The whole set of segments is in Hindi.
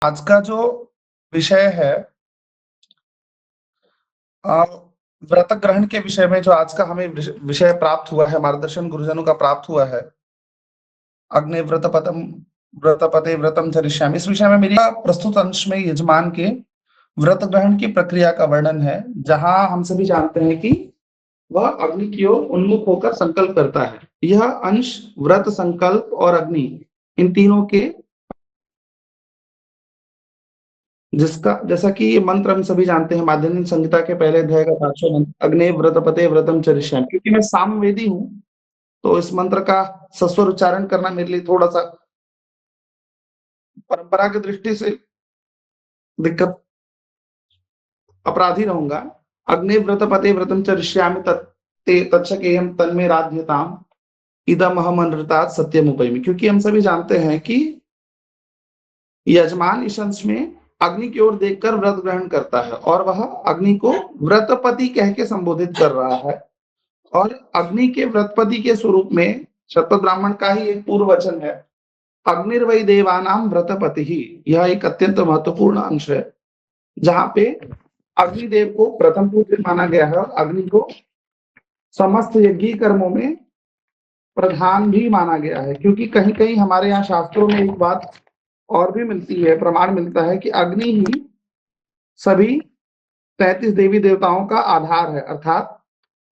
आज का जो विषय है अ, व्रत ग्रहण के विषय में जो आज का हमें विषय प्राप्त हुआ है, मार्गदर्शन गुरुजनों का प्राप्त हुआ है, अग्नि व्रतपते व्रतम चरिष्यामि। इस विषय में मेरी प्रस्तुत अंश में यजमान के व्रत ग्रहण की प्रक्रिया का वर्णन है, जहां हम सभी जानते हैं कि वह अग्नि की ओर उन्मुख होकर संकल्प करता है। यह अंश व्रत, संकल्प और अग्नि, इन तीनों के, जिसका जैसा कि ये मंत्र हम सभी जानते हैं, माध्यमिक संहिता के पहले अध्याय का 5वां मंत्र, अग्ने व्रतपते व्रतम चरिष्यामि। क्योंकि मैं सामवेदी हूँ, तो इस मंत्र का सस्वर उच्चारण करना मेरे लिए थोड़ा सा परंपरा की दृष्टि से दिक्कत, अपराधी रहूंगा। अग्नि व्रतपते व्रतम चरिष्यामि तच्छकेयम तन्मे राध्यताम इदम अहम अनृतात् सत्यम उपैमि। क्योंकि हम सभी जानते हैं कि यजमान इस अंश में अग्नि की ओर देखकर व्रत ग्रहण करता है और वह अग्नि को व्रतपति कह के संबोधित कर रहा है। और अग्नि के व्रतपति के स्वरूप में शतपथ ब्राह्मण का ही एक पूर्व वचन है, अग्निर्वै देवानाम व्रतपति ही। यह एक अत्यंत महत्वपूर्ण अंश है, जहां पे अग्निदेव को प्रथम पूज्य माना गया है और अग्नि को समस्त यज्ञ कर्मों में प्रधान भी माना गया है। क्योंकि कहीं कहीं हमारे यहाँ शास्त्रों में एक बात और भी मिलती है, प्रमाण मिलता है कि अग्नि ही सभी 33 देवी देवताओं का आधार है। अर्थात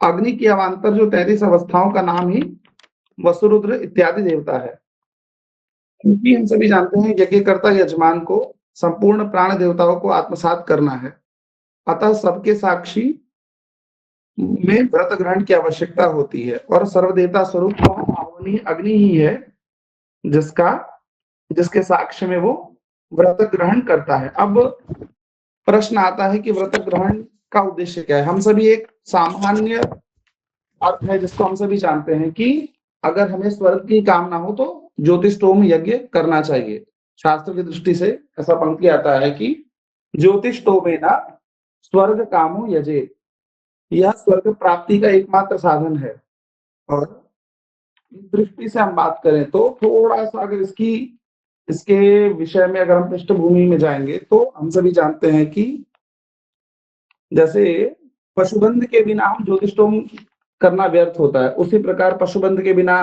अग्नि के अवान्तर जो 33 अवस्थाओं का नाम ही वसुरुद्र इत्यादि देवता है। क्योंकि हम सभी जानते हैं यज्ञकर्ता यजमान को संपूर्ण प्राण देवताओं को आत्मसात करना है, अतः सबके साक्षी में व्रत ग्रहण की आवश्यकता होती है। और सर्वदेवता स्वरूप अग्नि ही है, जिसका जिसके साक्ष्य में वो व्रत ग्रहण करता है। अब प्रश्न आता है कि व्रत ग्रहण का उद्देश्य क्या है। हम सभी एक सामान्य अर्थ है जिसको हम सभी जानते हैं कि अगर हमें स्वर्ग की कामना हो तो ज्योतिषोम यज्ञ करना चाहिए। शास्त्र की दृष्टि से ऐसा पंक्ति आता है कि ज्योतिषोमेना स्वर्ग कामो यजे। यह स्वर्ग प्राप्ति का एकमात्र साधन है। और इस दृष्टि से हम बात करें तो थोड़ा सा अगर इसके विषय में अगर हम पृष्ठभूमि में जाएंगे तो हम सभी जानते हैं कि जैसे पशुबंध के बिना हम ज्योतिषोम करना व्यर्थ होता है, उसी प्रकार पशुबंध के बिना,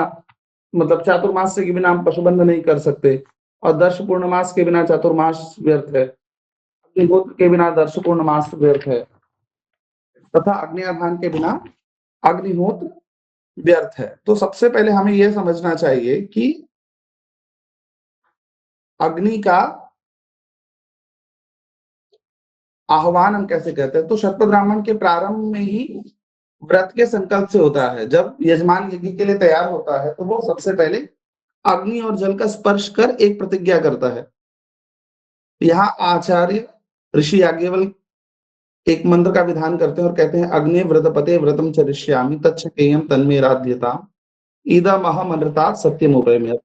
मतलब चातुर्मास के बिना हम पशुबंध नहीं कर सकते, और दर्श पूर्णमास के बिना चातुर्मास व्यर्थ है, अग्निहोत्र के बिना दर्श पूर्णमास व्यर्थ है, तथा अग्नियाधान के बिना अग्निहोत्र व्यर्थ है। तो सबसे पहले हमें यह समझना चाहिए कि अग्नि का आह्वान हम कैसे कहते हैं। तो शतपथ ब्राह्मण के प्रारंभ में ही व्रत के संकल्प से होता है। जब यजमान यज्ञ के लिए तैयार होता है तो वो सबसे पहले अग्नि और जल का स्पर्श कर एक प्रतिज्ञा करता है। यहाँ आचार्य ऋषि याज्ञवल्क्य एक मंत्र का विधान करते हैं और कहते हैं, अग्नि व्रतपते व्रतम चरिष्यामि तच्छकेयम तन्मे राध्यताम इदम अहम अनृतात् सत्यम उपैमि।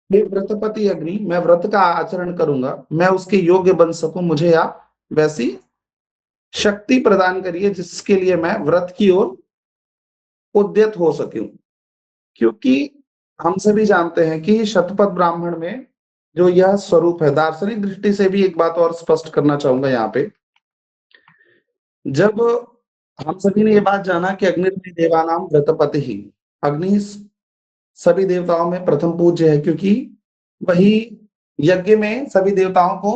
हे व्रतपति अग्नि, मैं व्रत का आचरण करूंगा, मैं उसके योग्य बन सकूं, मुझे आप वैसी शक्ति प्रदान करिए जिसके लिए मैं व्रत की ओर उद्यत हो सकूं। क्योंकि हम सभी जानते हैं कि शतपथ ब्राह्मण में जो यह स्वरूप है, दार्शनिक दृष्टि से भी एक बात और स्पष्ट करना चाहूंगा यहाँ पे। जब हम सभी ने ये बात जाना कि अग्नि देवानाम व्रतपति ही, अग्नि सभी देवताओं में प्रथम पूज्य है, क्योंकि वही यज्ञ में सभी देवताओं को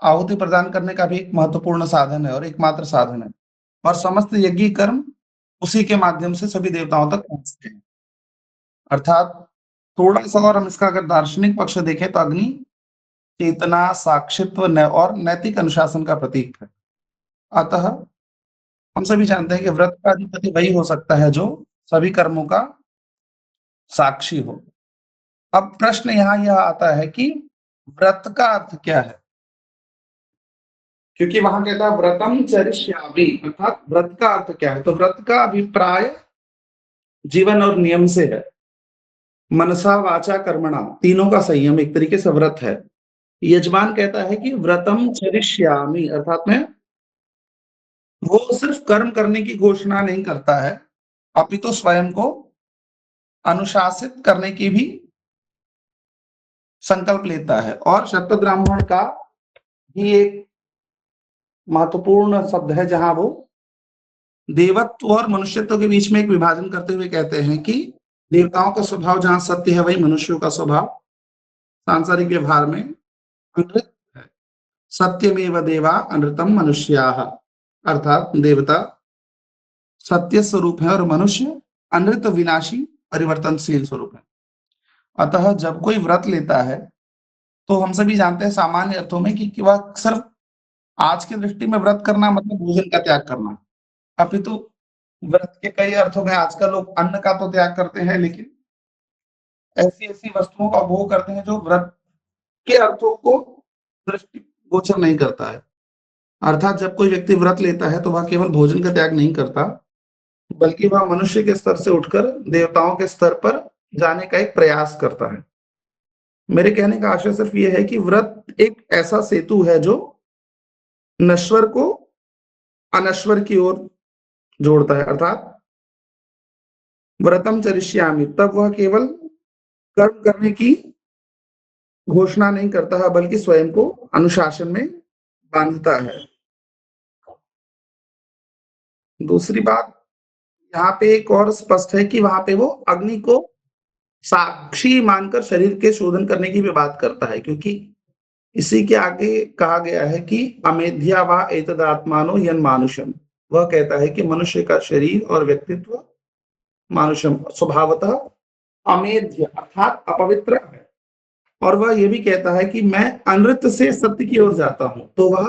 आहुति प्रदान करने का भी एक महत्वपूर्ण साधन है और एकमात्र साधन है। और समस्त यज्ञ कर्म उसी के माध्यम से सभी देवताओं तक पहुंचते हैं। अर्थात थोड़ा सा और हम इसका अगर दार्शनिक पक्ष देखें तो अग्नि चेतना, साक्षित्व और नैतिक अनुशासन का प्रतीक है। अतः हम सभी जानते हैं कि व्रत का अधिपति वही हो सकता है जो सभी कर्मों का साक्षी हो। अब प्रश्न यहाँ यह आता है कि व्रत का अर्थ क्या है। क्योंकि वहां कहता है व्रतम चरिष्यामि, अर्थात व्रत का अर्थ क्या है। तो व्रत का अभिप्राय जीवन और नियम से है। मनसा वाचा कर्मणा, तीनों का संयम एक तरीके से व्रत है। यजमान कहता है कि व्रतम चरिष्यामि, अर्थात में वो सिर्फ कर्म करने की घोषणा नहीं करता है, अपितु स्वयं को अनुशासित करने की भी संकल्प लेता है। और शतपथ ब्राह्मण का ही एक महत्वपूर्ण शब्द है जहां वो देवत्व और मनुष्यत्व के बीच में एक विभाजन करते हुए कहते हैं कि देवताओं का स्वभाव जहां सत्य है वही मनुष्यों का स्वभाव सांसारिक व्यवहार में अनृत है। सत्यमेव देवा अनृतम मनुष्याः, अर्थात देवता सत्य स्वरूप है और मनुष्य अनृत विनाशी परिवर्तनशील स्वरूप है। अतः जब कोई व्रत लेता है तो हम सभी जानते हैं सामान्य अर्थों में कि वह सिर्फ आज की दृष्टि में व्रत करना मतलब भोजन का त्याग करना, अपितु व्रत के कई अर्थों में आजकल लोग अन्न का तो त्याग करते हैं, लेकिन ऐसी ऐसी वस्तुओं का भोग करते हैं जो व्रत के अर्थों को दृष्टिगोचर नहीं करता है। अर्थात जब कोई व्यक्ति व्रत लेता है तो वह केवल भोजन का त्याग नहीं करता, बल्कि वह मनुष्य के स्तर से उठकर देवताओं के स्तर पर जाने का एक प्रयास करता है। मेरे कहने का आशय सिर्फ यह है कि व्रत एक ऐसा सेतु है जो नश्वर को अनश्वर की ओर जोड़ता है। अर्थात व्रतम चरिष्यामि, तब वह केवल कर्म करने की घोषणा नहीं करता है, बल्कि स्वयं को अनुशासन में बांधता है। दूसरी बात यहाँ पे एक और स्पष्ट है कि वहां पे वो अग्नि को साक्षी मानकर शरीर के शोधन करने की भी बात करता है, क्योंकि इसी के आगे कहा गया है कि अमेध्या वा एतदात्मानो यन मानुषम, वह कहता है कि मनुष्य का शरीर और व्यक्तित्व मानुषम स्वभावतः अमेध्य अर्थात अपवित्र है। और वह यह भी कहता है कि मैं अनृत से सत्य की ओर जाता हूं, तो वह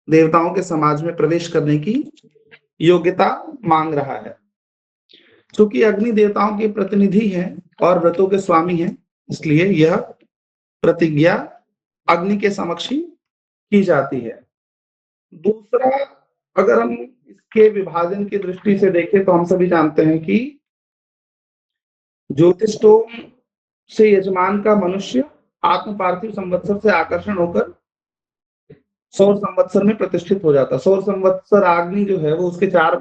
देवताओं के समाज में प्रवेश करने की योग्यता मांग रहा है। क्योंकि अग्नि देवताओं के प्रतिनिधि हैं और व्रतों के स्वामी हैं, इसलिए यह प्रतिज्ञा अग्नि के समक्ष ही की जाती है। दूसरा, अगर हम इसके विभाजन की दृष्टि से देखें तो हम सभी जानते हैं कि ज्योतिषोम से यजमान का मनुष्य आत्म पार्थिव संवत्सर से आकर्षण होकर सौर संवत्सर में प्रतिष्ठित हो जाता है। सौर संवत्सर अग्नि जो है वो उसके चार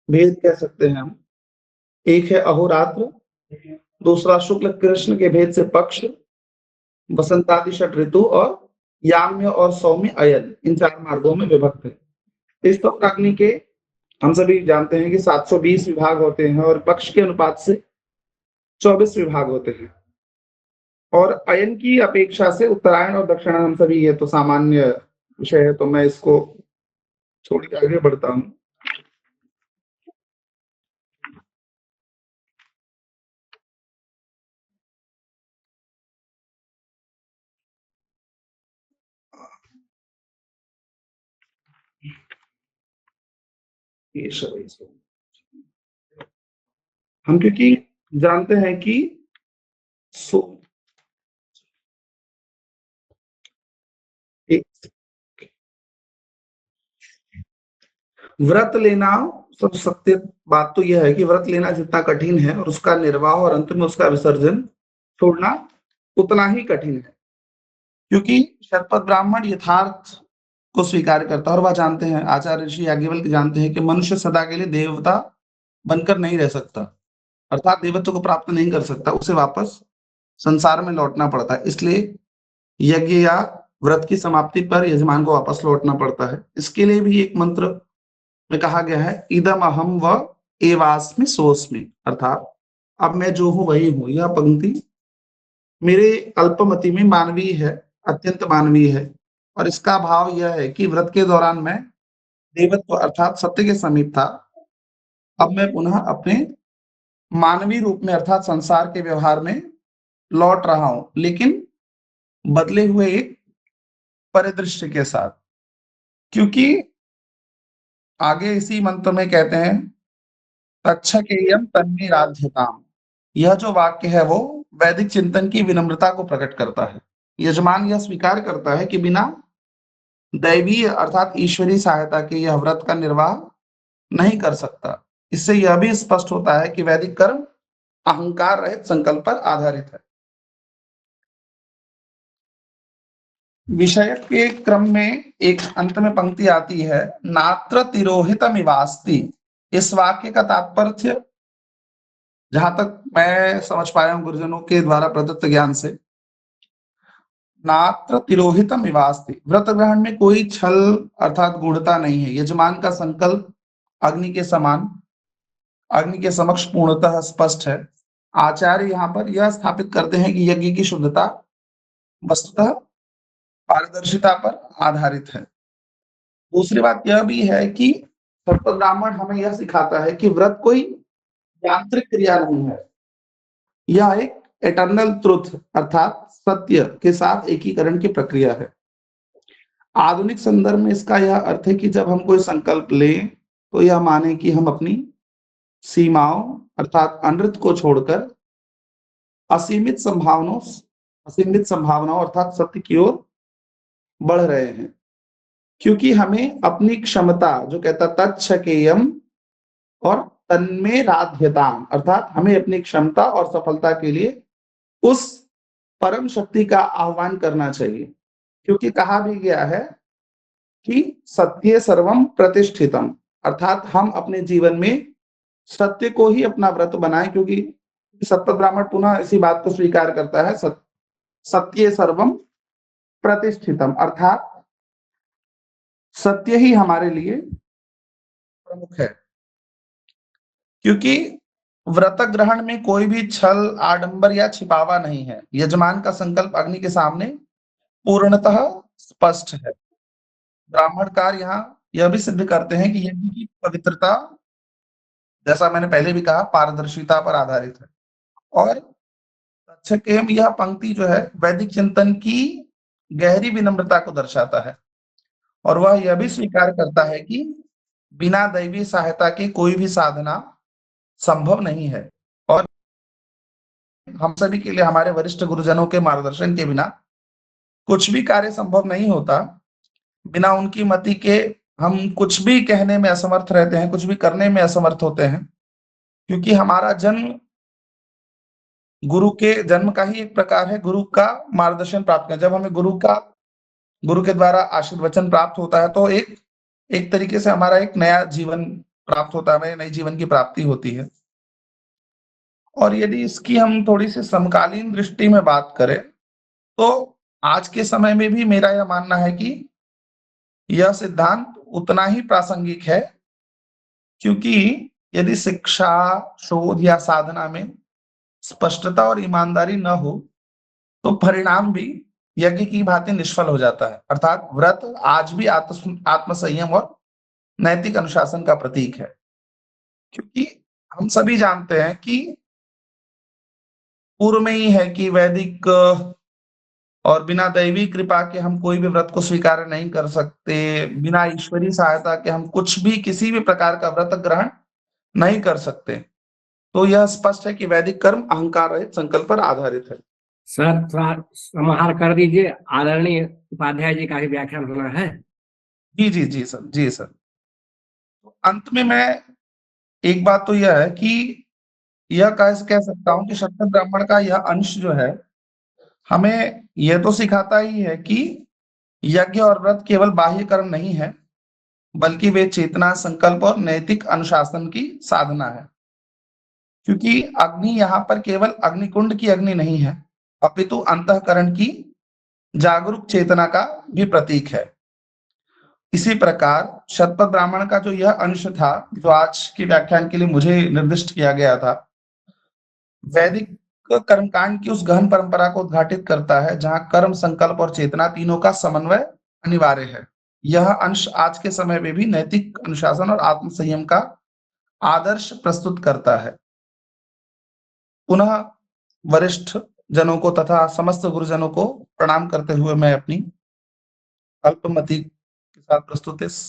भेद कह सकते हैं हम। एक है अहोरात्र, दूसरा शुक्ल कृष्ण के भेद से पक्ष, बसंतादि षट ऋतु और याम्य और सौम्य अयन, इन चार मार्गों में विभक्त है। इस तत्व अग्नि के हम सभी जानते हैं कि 720 विभाग होते हैं और पक्ष के अनुपात से 24 विभाग होते हैं। और अयन की अपेक्षा से उत्तरायण और दक्षिणायन हम सभी, ये तो सामान्य विषय है, तो मैं इसको छोड़ के आगे बढ़ता हूं। हम क्योंकि जानते हैं कि व्रत लेना, सब सत्य बात तो यह है कि व्रत लेना जितना कठिन है और उसका निर्वाह और अंत में उसका विसर्जन छोड़ना उतना ही कठिन है, क्योंकि शतपथ ब्राह्मण यथार्थ को स्वीकार करता है और वह जानते हैं, आचार्य ऋषि याज्ञवल्क्य जानते हैं कि मनुष्य सदा के लिए देवता बनकर नहीं रह सकता, अर्थात देवत्व को प्राप्त नहीं कर सकता, उसे वापस संसार में लौटना पड़ता है। इसलिए यज्ञ या व्रत की समाप्ति पर यजमान को वापस लौटना पड़ता है। इसके लिए भी एक मंत्र में कहा गया है, इदम अहम व एवास्मि सोस्मि, अर्थात अब मैं जो हूं वही हूं। यह पंक्ति मेरे अल्पमति में मानवीय है, अत्यंत मानवीय है, और इसका भाव यह है कि व्रत के दौरान मैं देवत्व अर्थात सत्य के समीप था, अब मैं पुनः अपने मानवीय रूप में अर्थात संसार के व्यवहार में लौट रहा हूं, लेकिन बदले हुए एक परिदृश्य के साथ। क्योंकि आगे इसी मंत्र में कहते हैं, तक्षकेयम तन्मे राध्यताम, यह जो वाक्य है वो वैदिक चिंतन की विनम्रता को प्रकट करता है। यजमान यह स्वीकार करता है कि बिना दैवीय अर्थात ईश्वरीय सहायता के यह व्रत का निर्वाह नहीं कर सकता। इससे यह भी स्पष्ट होता है कि वैदिक कर्म अहंकार रहित संकल्प पर आधारित है। विषय के क्रम में एक अंत में पंक्ति आती है, नात्र तिरोहितमिवास्ति। इस वाक्य का तात्पर्य जहां तक मैं समझ पाया हूं गुरुजनों के द्वारा प्रदत्त ज्ञान से, नात्र तिरोहितम विवास्ति, व्रत ग्रहण में कोई छल अर्थात गूढ़ता नहीं है। यजमान का संकल्प अग्नि के समान, अग्नि के समक्ष पूर्णतः स्पष्ट है। आचार्य यहाँ पर यह स्थापित करते हैं कि यज्ञ की शुद्धता वस्तुतः पारदर्शिता पर आधारित है। दूसरी बात यह भी है कि सत्य ब्राह्मण हमें यह सिखाता है कि व्रत कोई यांत्रिक क्रिया नहीं है, यह एक एटर्नल ट्रुथ अर्थात सत्य के साथ एकीकरण की प्रक्रिया है। आधुनिक संदर्भ में इसका यह अर्थ है कि जब हम कोई संकल्प लें तो यह माने कि हम अपनी सीमाओं अर्थात अनृत को छोड़कर असीमित संभावनाओं अर्थात सत्य की ओर बढ़ रहे हैं, क्योंकि हमें अपनी क्षमता जो कहता तच्छकेयम और तन्मे राध्यताम अर्थात हमें अपनी क्षमता और सफलता के लिए उस परम शक्ति का आह्वान करना चाहिए, क्योंकि कहा भी गया है कि सत्ये सर्वम प्रतिष्ठितम अर्थात हम अपने जीवन में सत्य को ही अपना व्रत बनाएं, क्योंकि सत्य ब्राह्मण पुनः इसी बात को स्वीकार करता है सत्ये सर्वम प्रतिष्ठितम अर्थात सत्य ही हमारे लिए प्रमुख है, क्योंकि व्रत ग्रहण में कोई भी छल आडंबर या छिपावा नहीं है। यजमान का संकल्प अग्नि के सामने पूर्णतः स्पष्ट है। ब्राह्मणकार यहाँ यह भी सिद्ध करते हैं कि यज्ञ की पवित्रता, जैसा मैंने पहले भी कहा, पारदर्शिता पर आधारित है। और तच्छकेयम यह पंक्ति जो है वैदिक चिंतन की गहरी विनम्रता को दर्शाता है, और वह यह भी स्वीकार करता है कि बिना दैवी सहायता के कोई भी साधना संभव नहीं है, और हम सभी के लिए हमारे वरिष्ठ गुरुजनों के मार्गदर्शन के बिना कुछ भी कार्य संभव नहीं होता। बिना उनकी मति के हम कुछ भी कहने में असमर्थ रहते हैं, कुछ भी करने में असमर्थ होते हैं, क्योंकि हमारा जन्म गुरु के जन्म का ही एक प्रकार है, गुरु का मार्गदर्शन प्राप्त करना। जब हमें गुरु के द्वारा आशीर्वचन प्राप्त होता है तो एक तरीके से हमारा एक नया जीवन प्राप्त होता है, हमें नई जीवन की प्राप्ति होती है। और यदि इसकी हम थोड़ी सी समकालीन दृष्टि में बात करें तो आज के समय में भी मेरा यह मानना है कि यह सिद्धांत उतना ही प्रासंगिक है, क्योंकि यदि शिक्षा, शोध या साधना में स्पष्टता और ईमानदारी न हो तो परिणाम भी यज्ञ की भांति निष्फल हो जाता है। अर्थात व्रत आज भी आत्मसंयम और नैतिक अनुशासन का प्रतीक है, क्योंकि हम सभी जानते हैं कि पूर्व में ही है कि वैदिक और बिना दैवी कृपा के हम कोई भी व्रत को स्वीकार नहीं कर सकते, बिना ईश्वरीय सहायता के हम कुछ भी किसी भी प्रकार का व्रत ग्रहण नहीं कर सकते। तो यह स्पष्ट है कि वैदिक कर्म अहंकार रहित संकल्प पर आधारित है। सर थोड़ा समाहार कर दीजिए, आदरणीय उपाध्याय जी का भी व्याख्यान होना है। जी सर, जी सर। तो अंत में मैं एक बात तो यह है कि यह कह सकता हूं कि क्षत्रिय ब्राह्मण का यह अंश जो है हमें यह तो सिखाता ही है कि यज्ञ और व्रत केवल बाह्य कर्म नहीं है, बल्कि वे चेतना, संकल्प और नैतिक अनुशासन की साधना है। क्योंकि अग्नि यहाँ पर केवल अग्निकुंड की अग्नि नहीं है, अपितु अंतःकरण की जागरूक चेतना का भी प्रतीक है। इसी प्रकार शतपथ ब्राह्मण का जो यह अंश था, जो आज के व्याख्यान के लिए मुझे निर्दिष्ट किया गया था, वैदिक कर्मकांड की उस गहन परंपरा को उद्घाटित करता है जहां कर्म, संकल्प और चेतना तीनों का समन्वय अनिवार्य है। यह अंश आज के समय में भी नैतिक अनुशासन और आत्मसंयम का आदर्श प्रस्तुत करता है। पुनः वरिष्ठ जनों को तथा समस्त गुरुजनों को प्रणाम करते हुए मैं अपनी अल्पमति के साथ प्रस्तुत इस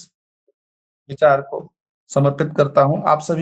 विचार को समर्पित करता हूं। आप सभी